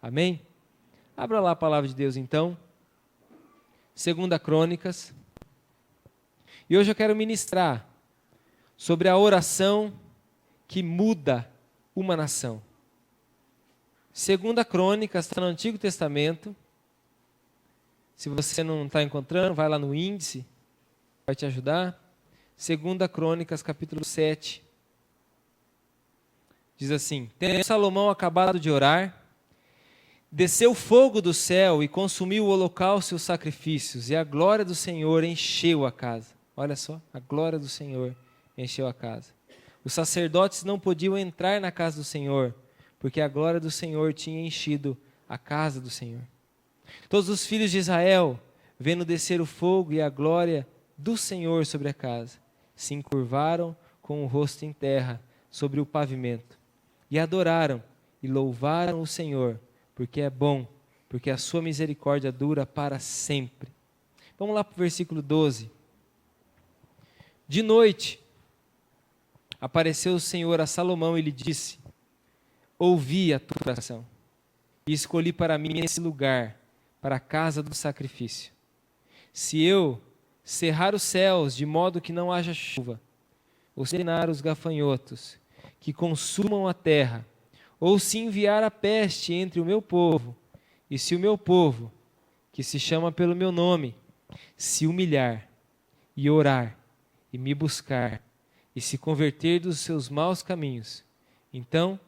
Amém? Abra lá a palavra de Deus então. 2 Crônicas. E hoje eu quero ministrar sobre a oração que muda uma nação. 2 Crônicas está no Antigo Testamento. Se você não está encontrando, vai lá no índice, vai te ajudar. 2 Crônicas, capítulo 7. Diz assim: Tendo Salomão acabado de orar, desceu fogo do céu e consumiu o holocausto e os sacrifícios, e a glória do Senhor encheu a casa. Olha só, a glória do Senhor encheu a casa. Os sacerdotes não podiam entrar na casa do Senhor, porque a glória do Senhor tinha enchido a casa do Senhor. Todos os filhos de Israel, vendo descer o fogo e a glória do Senhor sobre a casa, se encurvaram com o rosto em terra sobre o pavimento, e adoraram e louvaram o Senhor, porque é bom, porque a sua misericórdia dura para sempre. Vamos lá para o versículo 12. De noite, apareceu o Senhor a Salomão e lhe disse: ouvi a tua oração, e escolhi para mim esse lugar, para a casa do sacrifício. Se eu cerrar os céus de modo que não haja chuva, ou se ordenar os gafanhotos que consumam a terra, ou se enviar a peste entre o meu povo, e se o meu povo, que se chama pelo meu nome, se humilhar e orar e me buscar e se converter dos seus maus caminhos, então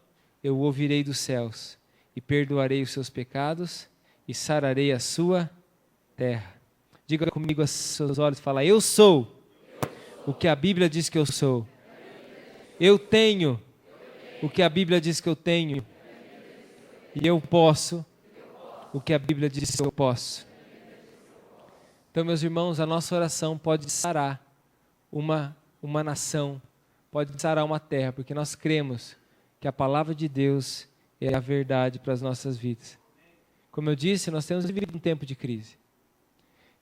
eu o ouvirei dos céus e perdoarei os seus pecados e sararei a sua terra. Diga comigo aos seus olhos, fala: eu sou o que a Bíblia diz que eu sou. Eu tenho o que a Bíblia diz que eu tenho. E eu posso o que a Bíblia diz que eu posso. Então, meus irmãos, a nossa oração pode sarar uma nação, pode sarar uma terra, porque nós cremos que a palavra de Deus é a verdade para as nossas vidas. Como eu disse, nós temos vivido um tempo de crise.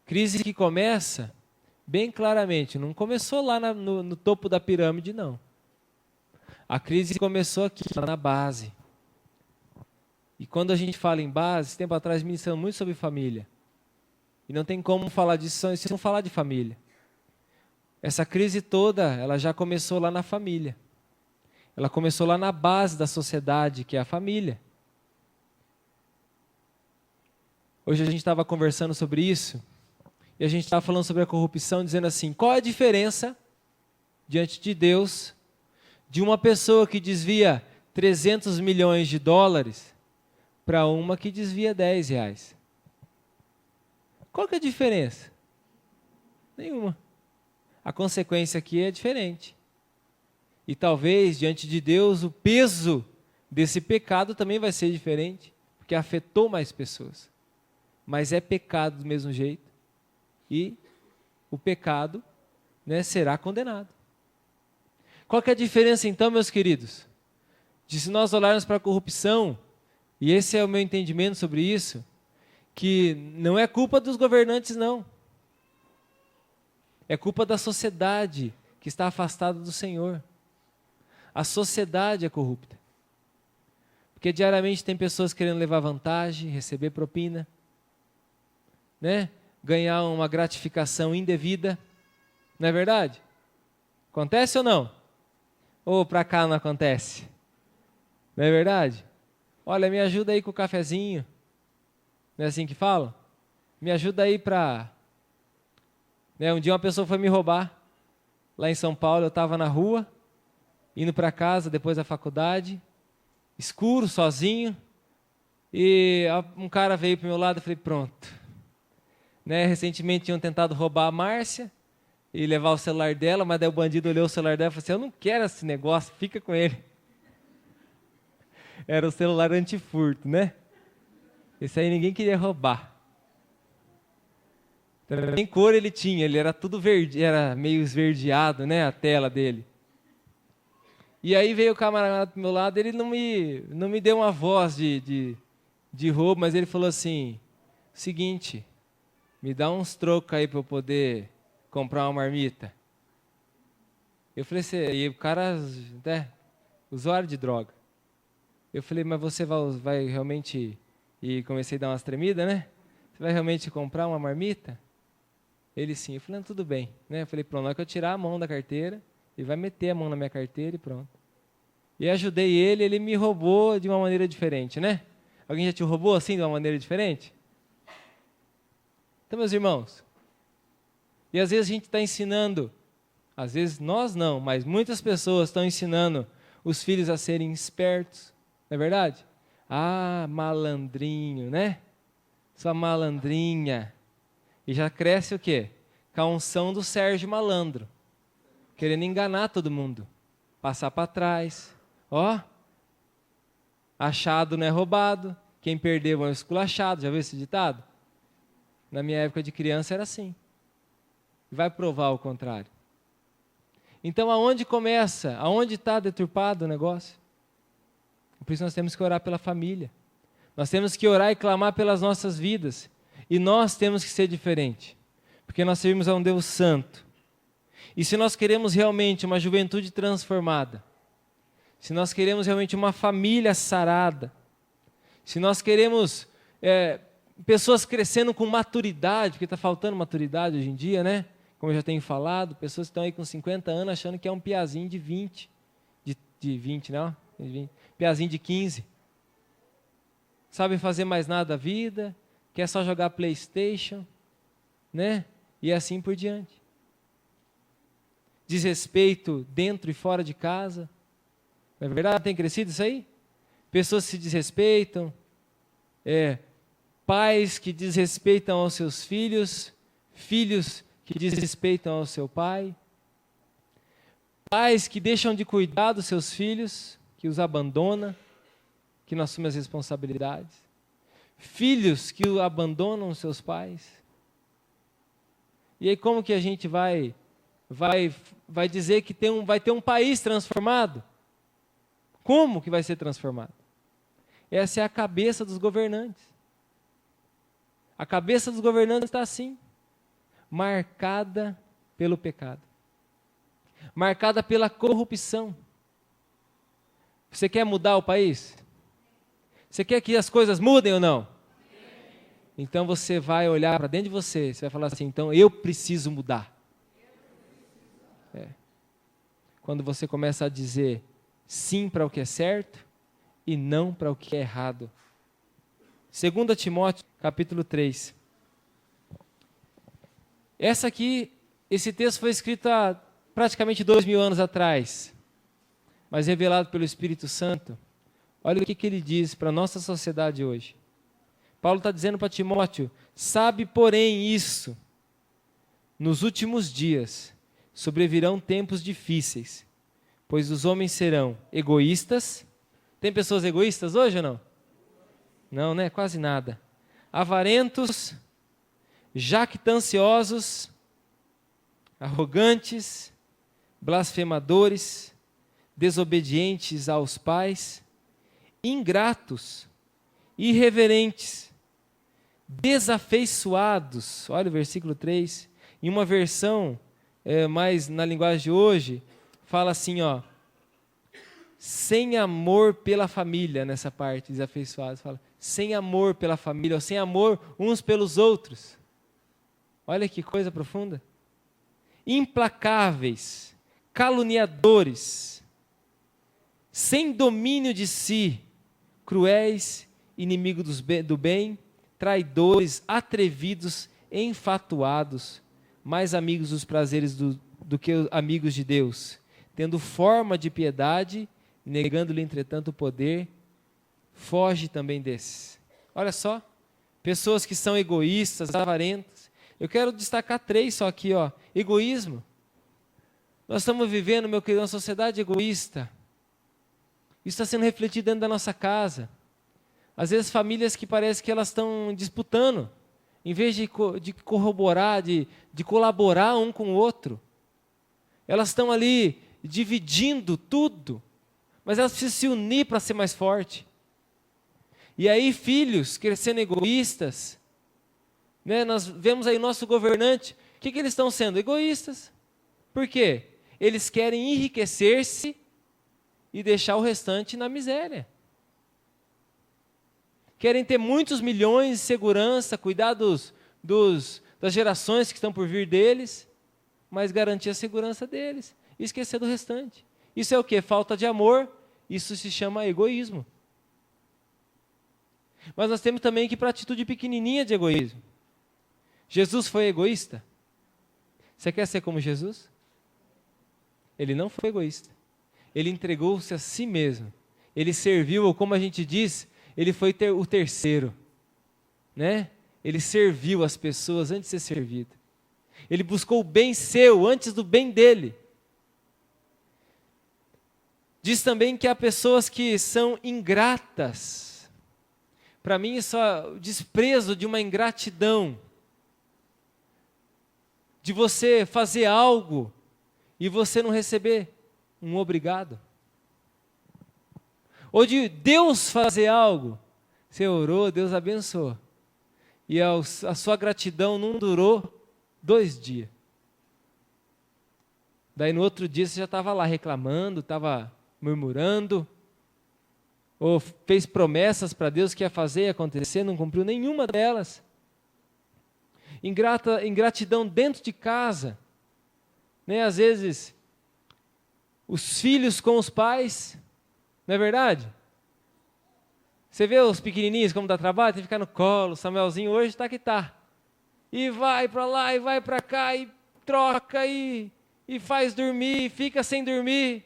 Crise que começa bem claramente, não começou lá no topo da pirâmide, não. A crise começou aqui, na base. E quando a gente fala em base, tempo atrás ministramos muito sobre família. E não tem como falar disso se não falar de família. Essa crise toda, ela já começou lá na família. Ela começou lá na base da sociedade, que é a família. Hoje a gente estava conversando sobre isso, e a gente estava falando sobre a corrupção, dizendo assim: qual é a diferença, diante de Deus, de uma pessoa que desvia 300 milhões de dólares para uma que desvia 10 reais? Qual que é a diferença? Nenhuma. A consequência aqui é diferente. E talvez, diante de Deus, o peso desse pecado também vai ser diferente, porque afetou mais pessoas. Mas é pecado do mesmo jeito. E o pecado, será condenado. Qual que é a diferença então, meus queridos? De se nós olharmos para a corrupção, e esse é o meu entendimento sobre isso, que não é culpa dos governantes, não. É culpa da sociedade que está afastada do Senhor. A sociedade é corrupta. Porque diariamente tem pessoas querendo levar vantagem, receber propina, ganhar uma gratificação indevida. Não é verdade? Acontece ou não? Ou para cá não acontece? Não é verdade? Olha, me ajuda aí com o cafezinho. Não é assim que falam? Me ajuda aí para... Um dia uma pessoa foi me roubar. Lá em São Paulo, eu estava na rua, indo para casa depois da faculdade, escuro, sozinho, e um cara veio para o meu lado e falei: pronto. Recentemente tinham tentado roubar a Márcia e levar o celular dela, mas daí o bandido olhou o celular dela e falou assim: eu não quero esse negócio, fica com ele. Era o celular antifurto, Esse aí ninguém queria roubar. Nem cor ele tinha, ele era tudo verde, era meio esverdeado, a tela dele. E aí veio o camarada do meu lado, ele não me deu uma voz de roubo, mas ele falou assim: seguinte, me dá uns trocos aí para eu poder comprar uma marmita. Eu falei assim, e o cara, usuário de droga. Eu falei: mas você vai realmente E comecei a dar umas tremidas, né? Você vai realmente comprar uma marmita? Ele sim. Eu falei, não, tudo bem. Né? Eu falei, pronto, na hora que eu tirar a mão da carteira, ele vai meter a mão na minha carteira e pronto. E ajudei ele, ele me roubou de uma maneira diferente, né? Alguém já te roubou assim, de uma maneira diferente? Então, meus irmãos, e às vezes a gente está ensinando, às vezes nós não, mas muitas pessoas estão ensinando os filhos a serem espertos, não é verdade? Ah, malandrinho, né? Sua malandrinha. E já cresce o quê? Com a unção do Sérgio Malandro, querendo enganar todo mundo, passar para trás. Ó, achado não é roubado, quem perdeu é um esculachado, já viu esse ditado? Na minha época de criança era assim. Vai provar o contrário. Então aonde começa? Aonde está deturpado o negócio? Por isso nós temos que orar pela família. Nós temos que orar e clamar pelas nossas vidas. E nós temos que ser diferente. Porque nós servimos a um Deus santo. E se nós queremos realmente uma juventude transformada, se nós queremos realmente uma família sarada, se nós queremos pessoas crescendo com maturidade, porque está faltando maturidade hoje em dia, né? Como eu já tenho falado, pessoas que estão aí com 50 anos achando que é um piazinho de 20, de 20, não? Piazinho de 15. Sabem fazer mais nada da vida, quer só jogar PlayStation, né? E assim por diante. Desrespeito dentro e fora de casa. Não é verdade? Tem crescido isso aí? Pessoas que se desrespeitam, pais que desrespeitam aos seus filhos, filhos que desrespeitam ao seu pai, pais que deixam de cuidar dos seus filhos, que os abandonam, que não assumem as responsabilidades, filhos que abandonam os seus pais. E aí como que a gente vai dizer que vai ter um país transformado? Como que vai ser transformado? Essa é a cabeça dos governantes. A cabeça dos governantes está assim, marcada pelo pecado, marcada pela corrupção. Você quer mudar o país? Você quer que as coisas mudem ou não? Então você vai olhar para dentro de você, você vai falar assim, então eu preciso mudar. Quando você começa a dizer sim para o que é certo e não para o que é errado. 2 Timóteo, capítulo 3. Esse texto foi escrito há praticamente 2000 anos atrás, mas revelado pelo Espírito Santo. Olha o que ele diz para a nossa sociedade hoje. Paulo está dizendo para Timóteo, sabe porém isso, nos últimos dias sobrevirão tempos difíceis, pois os homens serão egoístas. Tem pessoas egoístas hoje ou não? Não, né? Quase nada. Avarentos, jactanciosos, arrogantes, blasfemadores, desobedientes aos pais, ingratos, irreverentes, desafeiçoados. Olha o versículo 3. Em uma versão mais na linguagem de hoje, fala assim, sem amor pela família, nessa parte, desafeiçoados, fala, sem amor pela família, ou sem amor uns pelos outros. Olha que coisa profunda. Implacáveis, caluniadores, sem domínio de si, cruéis, inimigos do bem, traidores, atrevidos, enfatuados, mais amigos dos prazeres do que amigos de Deus, tendo forma de piedade, negando-lhe, entretanto, o poder, foge também desses. Olha só, pessoas que são egoístas, avarentas. Eu quero destacar 3 só aqui, egoísmo. Nós estamos vivendo, meu querido, uma sociedade egoísta. Isso está sendo refletido dentro da nossa casa. Às vezes famílias que parece que elas estão disputando, em vez de corroborar, de colaborar um com o outro. Elas estão ali dividindo tudo, mas elas precisam se unir para ser mais forte. E aí filhos crescendo egoístas, né? Nós vemos aí o nosso governante, o que eles estão sendo? Egoístas. Por quê? Eles querem enriquecer-se e deixar o restante na miséria. querem ter muitos milhões de segurança, cuidar das gerações que estão por vir deles, mas garantir a segurança deles e esquecer do restante. Isso é o quê? Falta de amor. Isso se chama egoísmo. Mas nós temos também que ir para a atitude pequenininha de egoísmo. Jesus foi egoísta? Você quer ser como Jesus? Ele não foi egoísta. Ele entregou-se a si mesmo. Ele serviu, ou como a gente diz, ele foi o terceiro, né? Ele serviu as pessoas antes de ser servido. Ele buscou o bem seu antes do bem dele. Diz também que há pessoas que são ingratas. Para mim isso é o desprezo de uma ingratidão. De você fazer algo e você não receber um obrigado. Ou de Deus fazer algo, você orou, Deus abençoou. E a sua gratidão não durou 2 dias. Daí no outro dia você já estava lá reclamando, estava murmurando, ou fez promessas para Deus que ia fazer e acontecer, não cumpriu nenhuma delas. Ingratidão dentro de casa, né? Às vezes, os filhos com os pais, não é verdade? Você vê os pequenininhos como dá trabalho, tem que ficar no colo. Samuelzinho hoje está que está. E vai para lá, e vai para cá, e troca, e faz dormir, e fica sem dormir,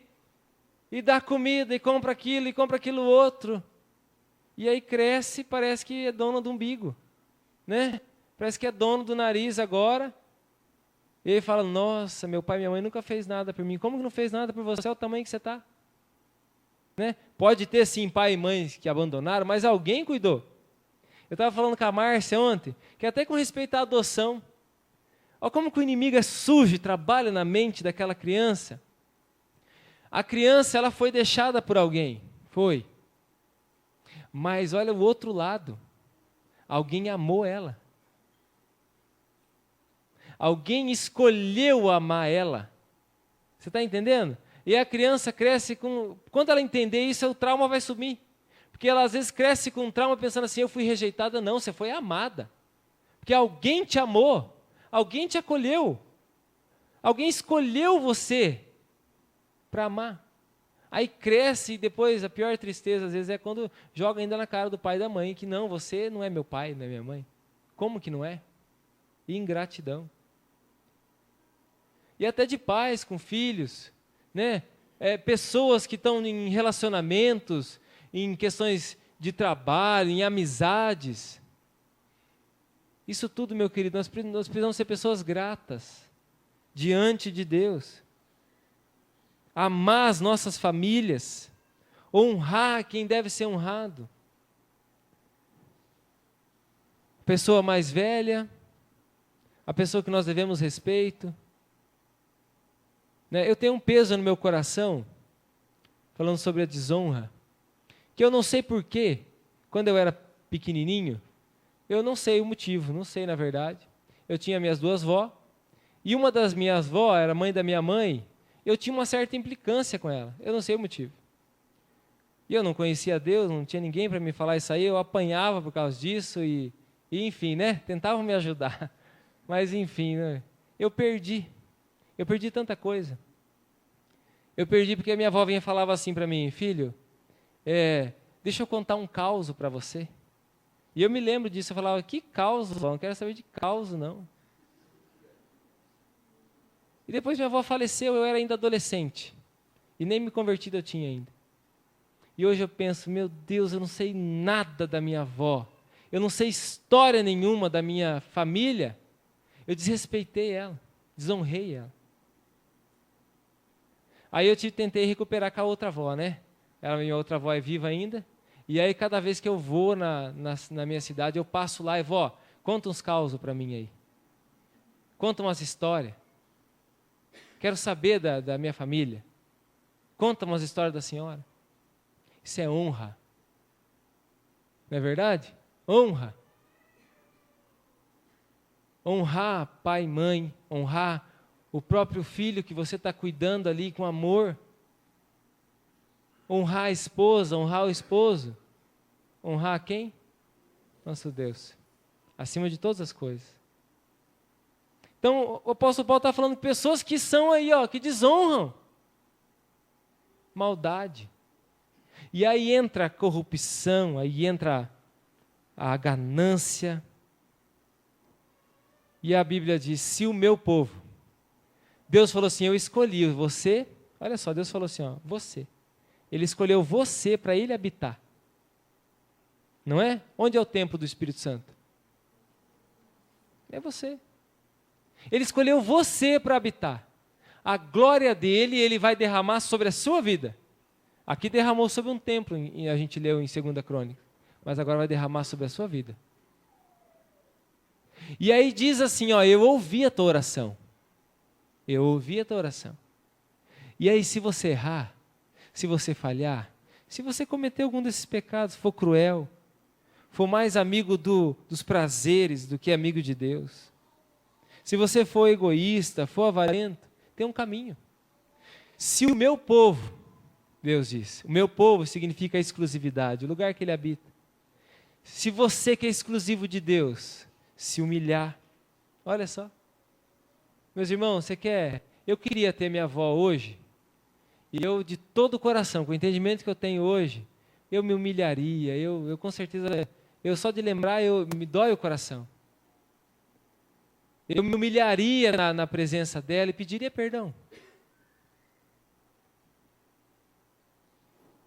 e dá comida, e compra aquilo outro. E aí cresce, parece que é dono do umbigo, né? Parece que é dono do nariz agora. E ele fala, nossa, meu pai e minha mãe nunca fez nada por mim. Como que não fez nada por você? É o tamanho que você está. Né? Pode ter sim pai e mãe que abandonaram, mas alguém cuidou. Eu estava falando com a Márcia ontem, que até com respeito à adoção, olha como que o inimigo é sujo e trabalha na mente daquela criança. A criança, ela foi deixada por alguém, foi. Mas olha o outro lado, alguém amou ela. Alguém escolheu amar ela. Você está entendendo? E a criança cresce com... Quando ela entender isso, o trauma vai sumir. Porque ela às vezes cresce com um trauma pensando assim, eu fui rejeitada. Não, você foi amada. Porque alguém te amou. Alguém te acolheu. Alguém escolheu você para amar. Aí cresce e depois a pior tristeza às vezes é quando joga ainda na cara do pai e da mãe. Que não, você não é meu pai, não é minha mãe. Como que não é? Ingratidão. E até de pais com filhos, né? Pessoas que estão em relacionamentos, em questões de trabalho, em amizades. Isso tudo, meu querido, nós precisamos ser pessoas gratas diante de Deus. Amar as nossas famílias, honrar quem deve ser honrado. A pessoa mais velha, a pessoa que nós devemos respeito. Eu tenho um peso no meu coração, falando sobre a desonra, que eu não sei porquê, quando eu era pequenininho, eu não sei o motivo, não sei na verdade. Eu tinha minhas 2 vós, e uma das minhas vós era mãe da minha mãe, eu tinha uma certa implicância com ela, eu não sei o motivo. E eu não conhecia Deus, não tinha ninguém para me falar isso aí, eu apanhava por causa disso, e enfim, né, tentavam me ajudar, mas enfim, né, eu perdi tanta coisa. Eu perdi porque a minha avó vinha e falava assim para mim, filho, deixa eu contar um caos para você. E eu me lembro disso, eu falava, que caos, vó? Não quero saber de caos, não. E depois minha avó faleceu, eu era ainda adolescente. E nem me convertido eu tinha ainda. E hoje eu penso, meu Deus, eu não sei nada da minha avó. Eu não sei história nenhuma da minha família. Eu desrespeitei ela, desonrei ela. Aí eu tentei recuperar com a outra avó, né? Minha outra avó é viva ainda. E aí cada vez que eu vou na minha cidade, eu passo lá e vó, conta uns causos para mim aí. Conta umas histórias. Quero saber da minha família. Conta umas histórias da senhora. Isso é honra. Não é verdade? Honra. Honrar pai e mãe, honrar o próprio filho que você está cuidando ali com amor. Honrar a esposa, honrar o esposo. Honrar quem? nosso Deus, acima de todas as coisas. Então, o apóstolo Paulo está falando de pessoas que são aí, que desonram. Maldade. E aí entra a corrupção, aí entra a ganância. E a Bíblia diz, se o meu povo, Deus falou assim, eu escolhi você, olha só, Deus falou assim, você. Ele escolheu você para ele habitar. Não é? Onde é o templo do Espírito Santo? É você. Ele escolheu você para habitar. A glória dele, ele vai derramar sobre a sua vida. Aqui derramou sobre um templo, a gente leu em 2 Crônicas. Mas agora vai derramar sobre a sua vida. E aí diz assim, eu ouvi a tua oração. Eu ouvi a tua oração. E aí se você errar, se você falhar, se você cometer algum desses pecados, for cruel, for mais amigo dos prazeres do que amigo de Deus, se você for egoísta, for avarento, tem um caminho. Se o meu povo, Deus diz, o meu povo significa a exclusividade, o lugar que ele habita. Se você que é exclusivo de Deus, se humilhar, olha só. Meus irmãos, eu queria ter minha avó hoje, e eu de todo o coração, com o entendimento que eu tenho hoje, eu me humilharia, eu com certeza, eu só de lembrar, me dói o coração. Eu me humilharia na presença dela e pediria perdão.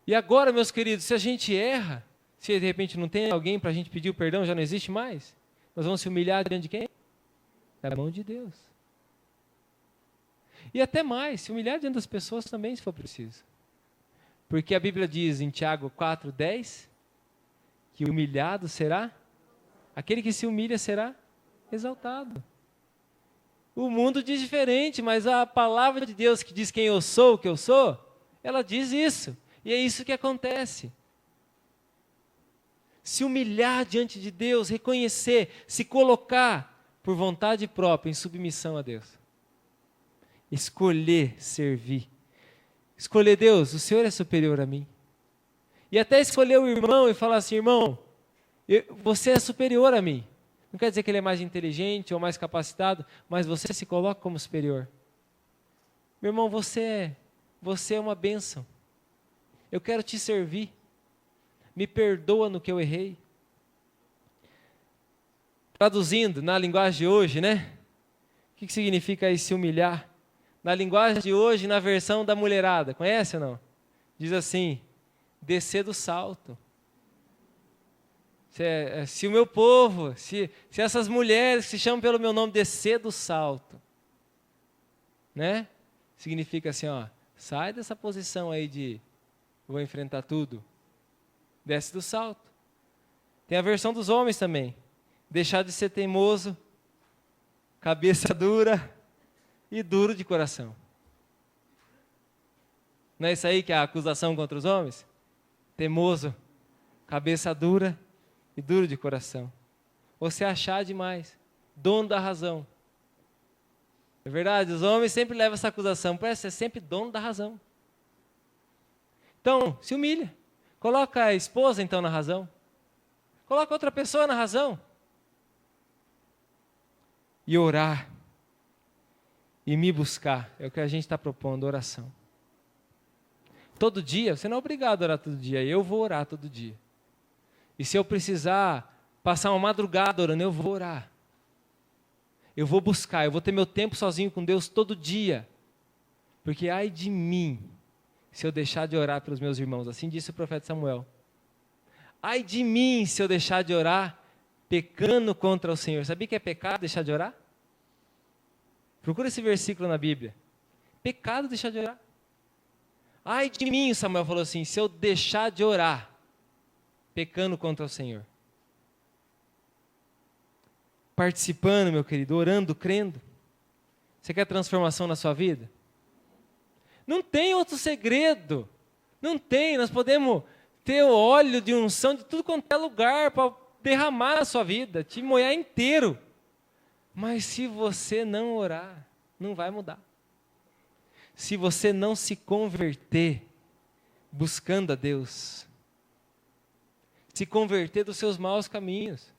E agora, meus queridos, se a gente erra, se de repente não tem alguém para a gente pedir o perdão, já não existe mais, nós vamos se humilhar diante de quem? Da mão de Deus. E até mais, se humilhar diante das pessoas também, se for preciso. Porque a Bíblia diz em Tiago 4:10, que humilhado será, aquele que se humilha será exaltado. O mundo diz diferente, mas a palavra de Deus que diz quem eu sou, o que eu sou, ela diz isso. E é isso que acontece. Se humilhar diante de Deus, reconhecer, se colocar por vontade própria em submissão a Deus. Escolher servir. Escolher Deus, o Senhor é superior a mim. E até escolher o irmão e falar assim, irmão, você é superior a mim. Não quer dizer que ele é mais inteligente ou mais capacitado, mas você se coloca como superior. Meu irmão, você é uma bênção. Eu quero te servir. Me perdoa no que eu errei. Traduzindo na linguagem de hoje, né? O que significa aí se humilhar? Na linguagem de hoje, na versão da mulherada, conhece ou não? Diz assim, descer do salto. Se o meu povo, se essas mulheres que se chamam pelo meu nome descer do salto, né? Significa assim, sai dessa posição aí de vou enfrentar tudo. Desce do salto. Tem a versão dos homens também. Deixar de ser teimoso, cabeça dura e duro de coração. Não é isso aí que é a acusação contra os homens? Teimoso, cabeça dura e duro de coração. Você achar demais, dono da razão. É verdade, os homens sempre levam essa acusação, parece ser sempre dono da razão. Então, se humilha. Coloca a esposa então na razão. Coloca outra pessoa na razão. E orar. E me buscar. É o que a gente está propondo, oração. Todo dia, você não é obrigado a orar todo dia. Eu vou orar todo dia. E se eu precisar passar uma madrugada orando, eu vou orar. Eu vou buscar, eu vou ter meu tempo sozinho com Deus todo dia. Porque ai de mim, se eu deixar de orar pelos meus irmãos. Assim disse o profeta Samuel. Ai de mim, se eu deixar de orar, pecando contra o Senhor. Sabia que é pecado deixar de orar? Procura esse versículo na Bíblia. Pecado deixar de orar. Ai de mim, Samuel falou assim, se eu deixar de orar, pecando contra o Senhor. Participando, meu querido, orando, crendo. Você quer transformação na sua vida? Não tem outro segredo. Não tem, nós podemos ter o óleo de unção de tudo quanto é lugar para derramar na sua vida, te molhar inteiro. Mas se você não orar, não vai mudar. Se você não se converter buscando a Deus, se converter dos seus maus caminhos.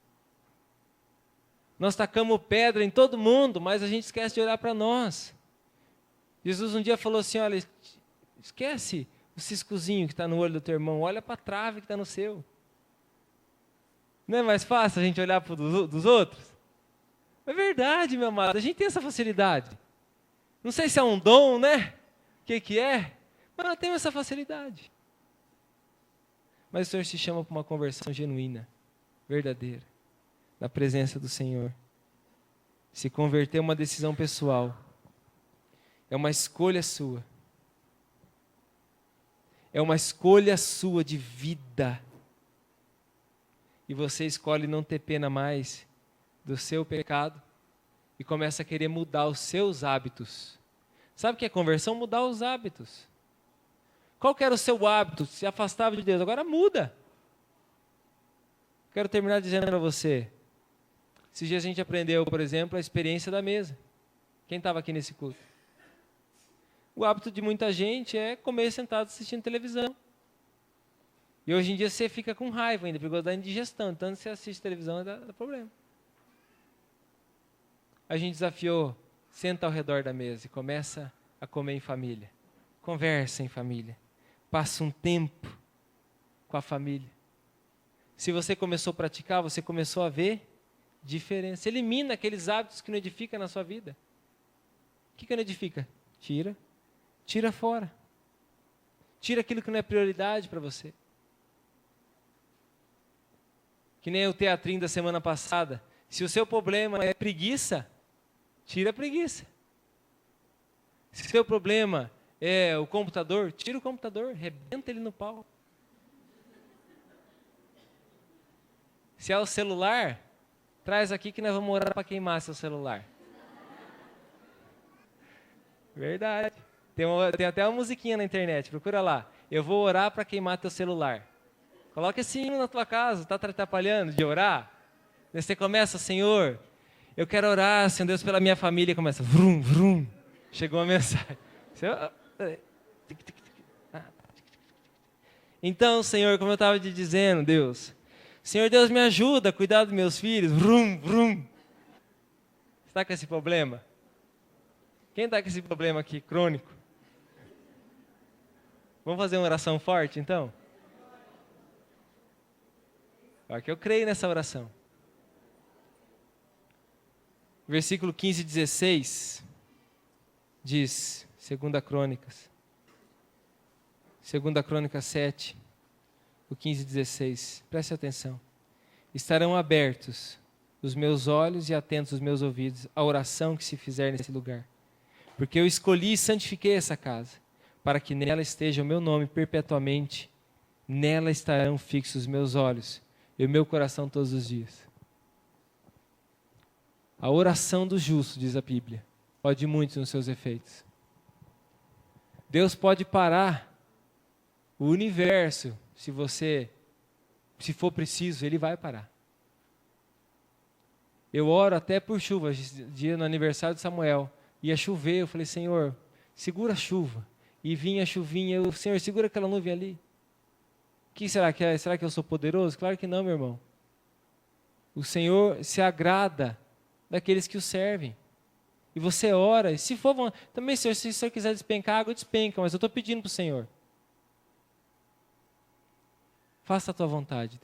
Nós tacamos pedra em todo mundo, mas a gente esquece de olhar para nós. Jesus um dia falou assim, olha, esquece o ciscozinho que está no olho do teu irmão, olha para a trave que está no seu. Não é mais fácil a gente olhar para dos outros? É verdade, meu amado, a gente tem essa facilidade. Não sei se é um dom, né? O que é? Mas nós temos essa facilidade. Mas o Senhor se chama para uma conversão genuína, verdadeira, na presença do Senhor. Se converter é uma decisão pessoal. É uma escolha sua. É uma escolha sua de vida. E você escolhe não ter pena mais do seu pecado e começa a querer mudar os seus hábitos. Sabe o que é conversão? Mudar os hábitos. Qual que era o seu hábito? Se afastava de Deus. Agora muda. Quero terminar dizendo para você. Esses dias a gente aprendeu, por exemplo, a experiência da mesa. Quem estava aqui nesse culto? O hábito de muita gente é comer sentado assistindo televisão. E hoje em dia você fica com raiva ainda, porque dá indigestão. Tanto que você assiste televisão dá problema. A gente desafiou, senta ao redor da mesa e começa a comer em família. Conversa em família. Passa um tempo com a família. Se você começou a praticar, você começou a ver diferença. Elimina aqueles hábitos que não edificam na sua vida. O que não edifica? Tira fora. Tira aquilo que não é prioridade para você. Que nem o teatrinho da semana passada. Se o seu problema é preguiça, tira a preguiça. Se o seu problema é o computador, tira o computador, rebenta ele no pau. Se é o celular, traz aqui que nós vamos orar para queimar seu celular. Verdade. Tem até uma musiquinha na internet, procura lá. Eu vou orar para queimar teu celular. Coloca esse hino na tua casa, está te atrapalhando de orar? Daí você começa, Senhor, eu quero orar, Senhor Deus, pela minha família. Começa, vrum, vrum. Chegou a mensagem. Então, Senhor, como eu estava te dizendo, Deus, Senhor Deus, me ajuda a cuidar dos meus filhos. Vrum, vrum. Você está com esse problema? Quem está com esse problema aqui, crônico? Vamos fazer uma oração forte, então? Porque eu creio nessa oração. Versículo 15 e 16 diz, 2 Crônicas 7, o 15 e 16, preste atenção. Estarão abertos os meus olhos e atentos os meus ouvidos à oração que se fizer nesse lugar. Porque eu escolhi e santifiquei essa casa, para que nela esteja o meu nome perpetuamente, nela estarão fixos os meus olhos e o meu coração todos os dias. A oração do justo, diz a Bíblia, pode muito nos seus efeitos. Deus pode parar o universo, se for preciso, Ele vai parar. Eu oro até por chuva, dia no aniversário de Samuel, ia chover, eu falei, Senhor, segura a chuva. E vinha a chuvinha, Senhor, segura aquela nuvem ali. O que será que é? Será que eu sou poderoso? Claro que não, meu irmão. O Senhor se agrada daqueles que o servem. E você ora, e se for, também, Senhor, se o Senhor quiser despencar água, despenca, mas eu estou pedindo para o Senhor. Faça a tua vontade.